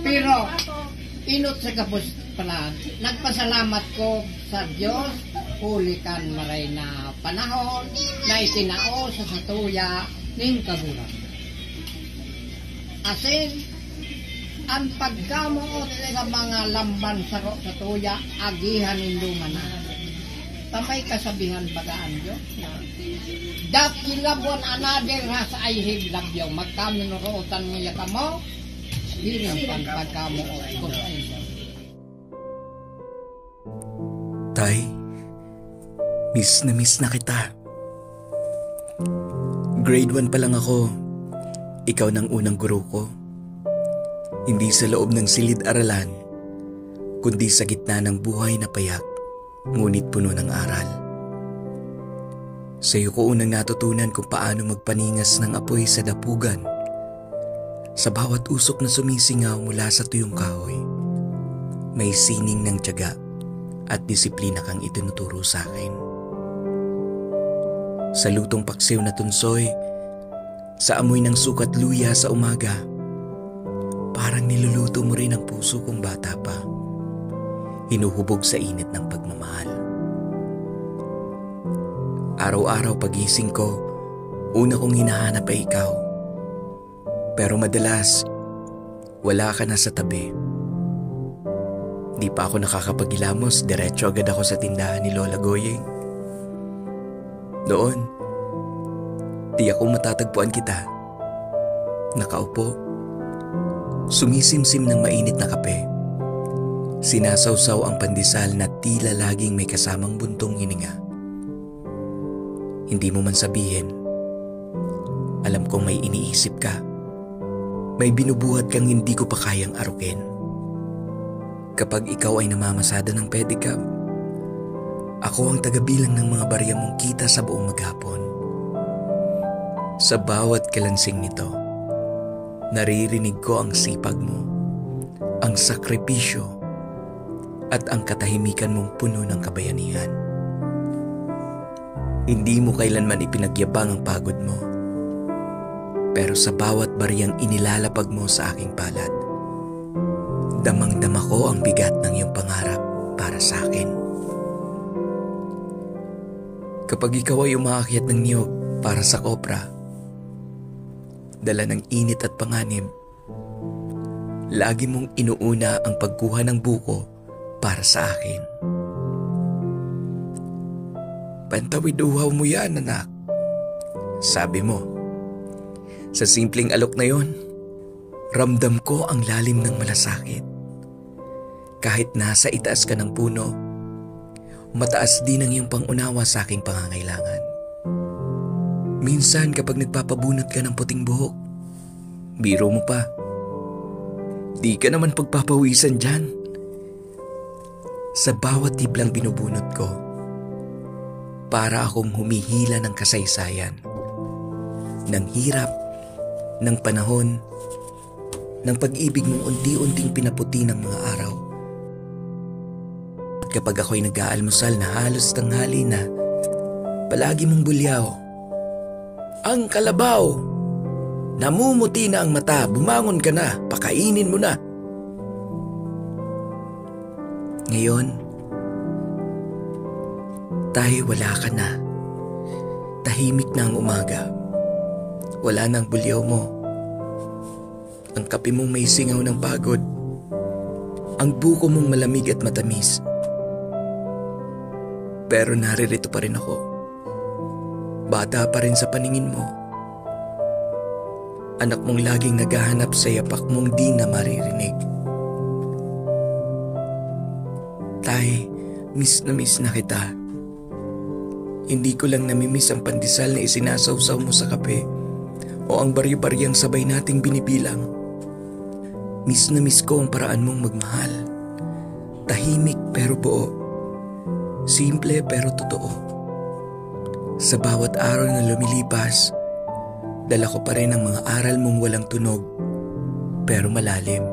Pero, inot sa kapos pala, nagpasalamat ko sa Diyos, hulikan maray na panahon, na itinao sa satuya, ning kagulang. Asin, ang pagkamuot ng mga lamban sa tuya, agihan ng lumana. Tamay kasabihan bagaan Diyos na dakilabon anader has ay higlabyaw magkaminurootan niya ka mo hirang pagkamuot ko sa iyo. Tay, miss na kita. Grade 1 pa lang ako. Ikaw ng unang guro ko. Hindi sa loob ng silid-aralan, kundi sa gitna ng buhay na payak, ngunit puno ng aral. Sa iyo ko unang natutunan kung paano magpaningas ng apoy sa dapugan. Sa bawat usok na sumisingaw mula sa tuyong kahoy, may sining ng tiyaga at disiplina kang itinuturo sa akin. Sa lutong paksiw na tunsoy, sa amoy ng sukat luya sa umaga, parang niluluto mo rin ang puso kong bata pa, hinuhubog sa init ng pagmamahal. Araw-araw pagising ko, una kong hinahanap ay ikaw. Pero madalas, wala ka na sa tabi. Di pa ako nakakapagilamos, diretso agad ako sa tindahan ni Lola Goyeng. Doon, di ako matatagpuan kita. Nakaupo, sumisimsim ng mainit na kape. Sinasawsaw ang pandesal na tila laging may kasamang buntong hininga. Hindi mo man sabihin, alam kong may iniisip ka. May binubuhat kang hindi ko pa kayang arukin. Kapag ikaw ay namamasada ng pedicab, ako ang tagabilang ng mga barya mong kita sa buong maghapon. Sa bawat kalansing nito, naririnig ko ang sipag mo, ang sakripisyo, at ang katahimikan mong puno ng kabayanihan. Hindi mo kailanman ipinagyabang ang pagod mo. Pero sa bawat bariyang inilalapag mo sa aking palad, damang-dama ko ang bigat ng iyong pangarap para sa akin. Kapag ikaw ay umaakyat ng niyog para sa kopra, dala ng init at panganib, lagi mong inuuna ang pagkuha ng buko para sa akin. Pantawid uhaw mo yan, anak. Sabi mo. Sa simpleng alok na yon, ramdam ko ang lalim ng malasakit. Kahit nasa itaas ka ng puno, mataas din ang iyong pangunawa sa aking pangangailangan. Minsan kapag nagpapabunot ka ng puting buhok, biro mo pa. Di ka naman pagpapawisan dyan. Sa bawat tiblang binubunot ko, para akong humihila ng kasaysayan, ng hirap, ng panahon, ng pag-ibig mong unti-unting pinaputi ng mga araw. At kapag ako'y nag-aalmusal na halos tanghali na, palagi mong bulyaw, ang kalabaw! Namumuti na ang mata, bumangon ka na, pakainin mo na. Ngayon, tayo wala ka na. Tahimik na ang umaga. Wala na ang bulyaw mo. Ang kape mong may singaw ng pagod. Ang buko mong malamig at matamis. Pero naririto pa rin ako. Bata pa rin sa paningin mo. Anak mong laging naghahanap sa yapak mong di na maririnig. Tay, miss na kita. Hindi ko lang namimiss ang pandesal na isinasawsaw mo sa kape o ang baryo-baryang sabay nating binibilang. Miss na miss ko ang paraan mong magmahal. Tahimik pero buo. Simple pero totoo. Sa bawat araw na lumilipas, dala ko pa rin ang mga aral mong walang tunog pero malalim.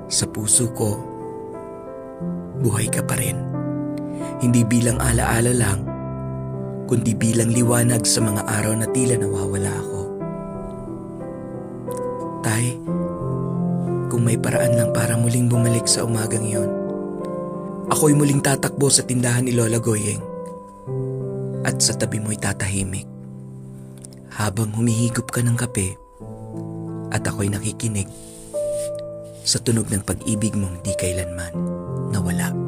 Sa puso ko, buhay ka pa rin. Hindi bilang alaala lang, kundi bilang liwanag sa mga araw na tila nawawala ako. Tay, may paraan lang para muling bumalik sa umagang yon. Ako'y muling tatakbo sa tindahan ni Lola Goyeng at sa tabi mo'y tatahimik habang humihigop ka ng kape at ako'y nakikinig sa tunog ng pag-ibig mong di kailanman nawala.